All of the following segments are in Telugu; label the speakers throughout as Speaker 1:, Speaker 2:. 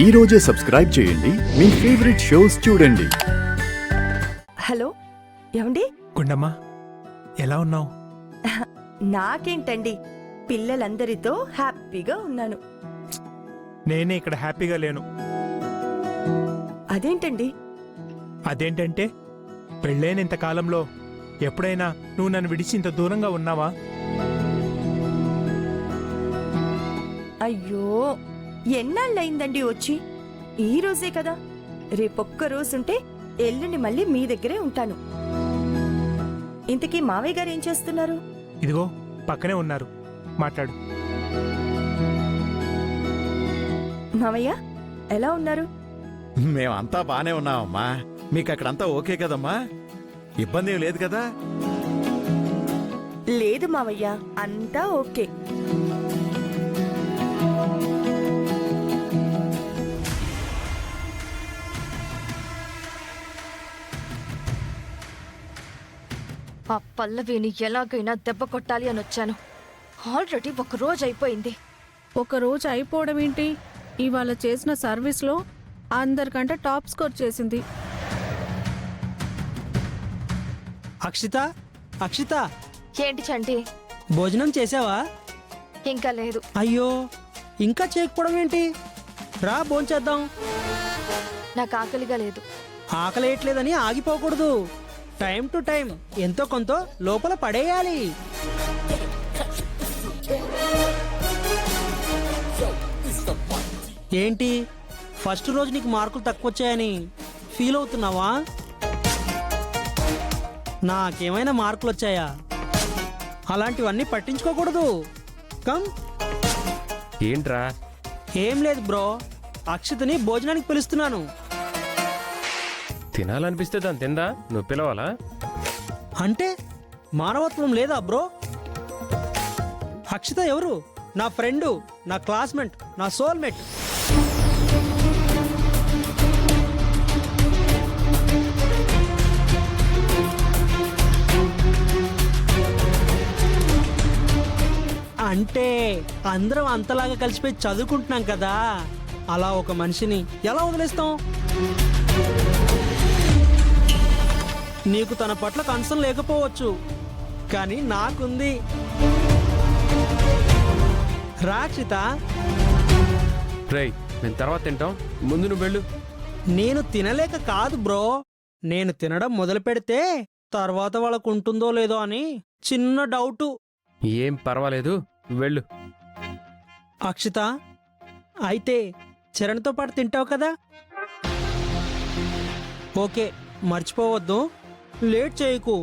Speaker 1: ఈ రోజే సబ్స్క్రైబ్ చేయండి మీ ఫేవరెట్ షోస్ చూడండి.
Speaker 2: హలో ఏమండి?
Speaker 3: గుండమ్మా ఎలా ఉన్నావు?
Speaker 2: నాకేంటండి, పిల్లలందరితో హ్యాపీగా ఉన్నాను.
Speaker 3: నేనే ఇక్కడ హ్యాపీగా లేను.
Speaker 2: అదేంటండి?
Speaker 3: అదేంటంటే పెళ్ళైన ఇంతకాలంలో ఎప్పుడైనా నువ్వు నన్ను విడిచి ఇంత దూరంగా ఉన్నావా?
Speaker 2: అయ్యో, ఎన్నాళ్ళయిందండి వచ్చి? ఈ రోజే కదా. రేపొక్క రోజుంటే ఎల్లుండి మళ్ళీ మీ దగ్గరే ఉంటాను. ఇంతకీ మావయ్య గారు ఏం చేస్తున్నారు?
Speaker 3: ఇదిగో పక్కనే ఉన్నారు, మాట్లాడు.
Speaker 2: మావయ్య ఎలా ఉన్నారు?
Speaker 4: మేమంతా బానే ఉన్నామమ్మా. మీకు అక్కడంతా ఓకే కదమ్మా? ఇబ్బంది ఏం లేదు కదా?
Speaker 2: లేదు మావయ్య, అంతా ఓకే.
Speaker 5: ఆ పల్లవిని ఎలాగైనా దెబ్బ కొట్టాలి అని వచ్చాను. ఆల్రెడీ ఒక రోజు అయిపోయింది.
Speaker 6: ఒక రోజు అయిపోవడం ఏంటి? ఇవాళ చేసిన సర్వీస్లో అందరికంటే టాప్ స్కోర్ చేసింది.
Speaker 7: అక్షిత, అక్షిత,
Speaker 5: ఏంటి చంటి?
Speaker 7: భోజనం చేసావా?
Speaker 5: ఇంకా లేదు.
Speaker 7: అయ్యో, ఇంకా చేయకపోవడం ఏంటి? రా భోంచేద్దాం.
Speaker 5: నాకు ఆకలిగా లేదు.
Speaker 7: ఆకలేయట్లేదని ఆగిపోకూడదు. టైం టు టైం ఎంతో కొంత లోపల పడేయాలి. ఏంటి ఫస్ట్ రోజు నీకు మార్కులు తక్కువ వచ్చాయని ఫీల్ అవుతున్నావా? నాకేమైనా మార్కులు వచ్చాయా? అలాంటివన్నీ పట్టించుకోకూడదు. కమ్.
Speaker 8: ఏంట్రా?
Speaker 7: ఏం లేదు బ్రో, అక్షితని భోజనానికి పిలుస్తున్నాను.
Speaker 8: తినాలనిపిస్తే దాన్ని తిందా? నువ్వు పిలవాలా?
Speaker 7: అంటే మానవత్వం లేదా బ్రో? అక్షిత ఎవరు? నా ఫ్రెండు, నా క్లాస్మేట్, నా సోల్మేట్. అంటే అందరం అంతలాగా కలిసిపోయి చదువుకుంటున్నాం కదా, అలా ఒక మనిషిని ఎలా వదిలేస్తాం? నీకు తన పట్ల కన్సర్న్ లేకపోవచ్చు, కానీ నాకుంది. రాక్షిత,
Speaker 8: రేయ్, మేము తర్వాత తింటాం, ముందు నువ్వు వెళ్ళు.
Speaker 7: నేను తినలేక కాదు బ్రో, నేను తినడం మొదలు పెడితే తర్వాత వాళ్ళకు ఉంటుందో లేదో అని చిన్న డౌటు.
Speaker 8: ఏం పర్వాలేదు, వెళ్ళు.
Speaker 7: అక్షిత, అయితే చరణ్తో పాటు తింటావు కదా? ఓకే, మర్చిపోవద్దు, లేట్ చేయకు.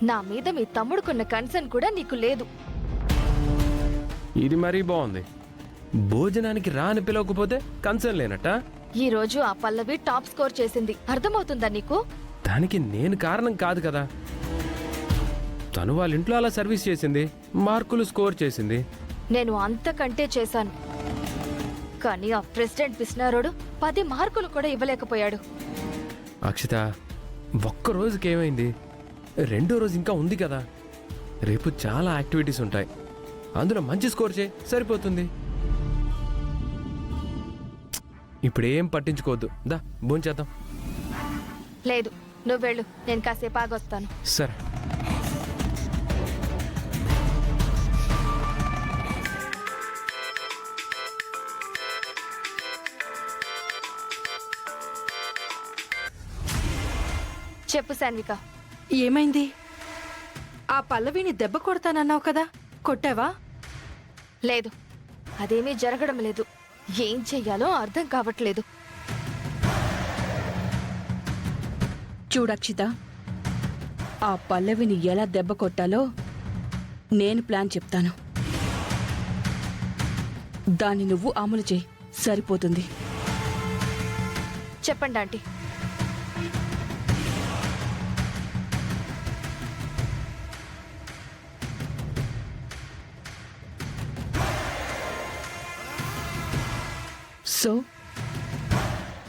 Speaker 5: నా మీద మీ తమ్ముడుకున్న కన్సర్న్ కూడా నీకు లేదు.
Speaker 8: ఇది మరీ బాగుంది. భోజనానికి రాని పిలవకపోతే కన్సర్న్ లేనట.
Speaker 5: ఈ రోజు ఆ పల్లవి టాప్ స్కోర్ చేసింది. అర్థమవుతుందా నీకు?
Speaker 8: దానికి నేను కారణం కాదు కదా. తను వాళ్ళ ఇంట్లో అలా సర్వీస్ చేసింది, మార్కులు స్కోర్ చేసింది.
Speaker 5: నేను అంతకంటే చేశాను, కానీ ఆ ప్రెసిడెంట్ పిసినారోడు 10 మార్కులు కూడా ఇవ్వలేకపోయాడు.
Speaker 8: అక్షిత, ఒక్క రోజుకి ఏమైంది? రెండో రోజు ఇంకా ఉంది కదా. రేపు చాలా యాక్టివిటీస్ ఉంటాయి, అందులో మంచి స్కోర్ చేయి, సరిపోతుంది. ఇప్పుడేం పట్టించుకోవద్దు, దా భోంచేద్దాం.
Speaker 5: లేదు, నువ్వు వెళ్ళు, నేను కాసేపు ఆగొస్తాను.
Speaker 8: సరే.
Speaker 5: చెప్పు సాన్విక.
Speaker 9: ఏమైంది? ఆ పల్లవిని దెబ్బ కొడతానన్నావు కదా, కొట్టావా?
Speaker 5: లేదు, అదేమీ జరగడం లేదు. ఏం చెయ్యాలో అర్థం కావట్లేదు.
Speaker 9: చూడక్షిత, ఆ పల్లవిని ఎలా దెబ్బ కొట్టాలో నేను ప్లాన్ చెప్తాను. దాన్ని నువ్వు అమలు చేయి, సరిపోతుంది.
Speaker 5: చెప్పండి ఆంటీ.
Speaker 9: సో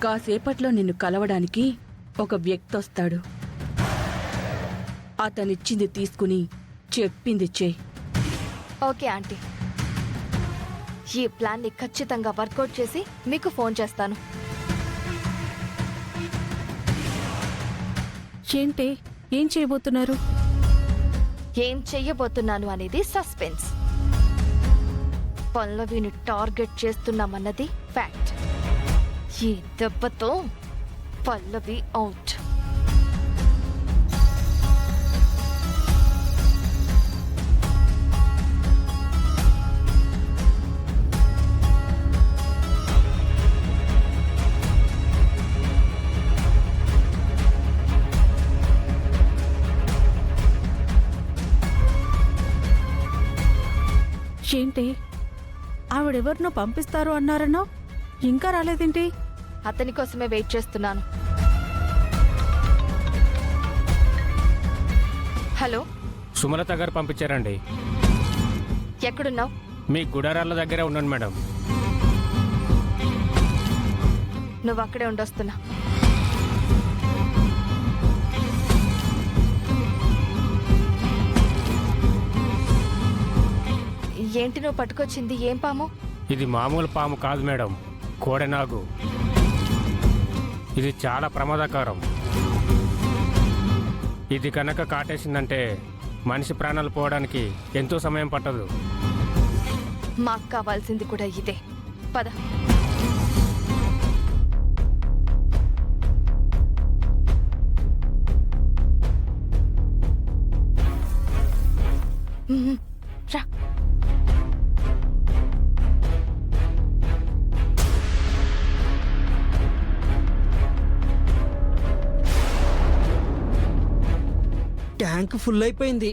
Speaker 9: కాసేపట్లో నిన్ను కలవడానికి ఒక వ్యక్తి వస్తాడు. అతనిచ్చింది తీసుకుని చెప్పింది చెయ్యి.
Speaker 5: ఓకే ఆంటీ, ఈ ప్లాన్ని ఖచ్చితంగా వర్కౌట్ చేసి మీకు ఫోన్ చేస్తాను.
Speaker 6: ఏంటి ఏం చేయబోతున్నారు?
Speaker 5: ఏం చెయ్యబోతున్నాను అనేది సస్పెన్స్. పల్లవిని టార్గెట్ చేస్తున్నామన్నది ఫ్యాక్ట్. ఈ దెబ్బతో పల్లవి అవుట్.
Speaker 6: ఏంటి ఆవిడెవరినో పంపిస్తారు అన్నారనో ఇంకా రాలేదేంటి?
Speaker 5: అతని కోసమే వెయిట్ చేస్తున్నాను. హలో,
Speaker 10: సుమలత గారు పంపించారండి.
Speaker 5: ఎక్కడున్నావు?
Speaker 10: మీ గుడారాల దగ్గరే ఉన్నాను మేడం.
Speaker 5: నువ్వు అక్కడే ఉండొస్తున్నా. ఏంటి నువ్వు పట్టుకొచ్చింది? ఏం పాము?
Speaker 10: ఇది మామూలు పాము కాదు మేడం, కోడెనాగు. ఇది చాలా ప్రమాదకరం. ఇది కనుక కాటేసిందంటే మనిషి ప్రాణాలు పోవడానికి ఎంతో సమయం పట్టదు.
Speaker 5: మాకు కావాల్సింది కూడా ఇదే. పద. రా.
Speaker 7: ట్యాంక్ ఫుల్ అయిపోయింది.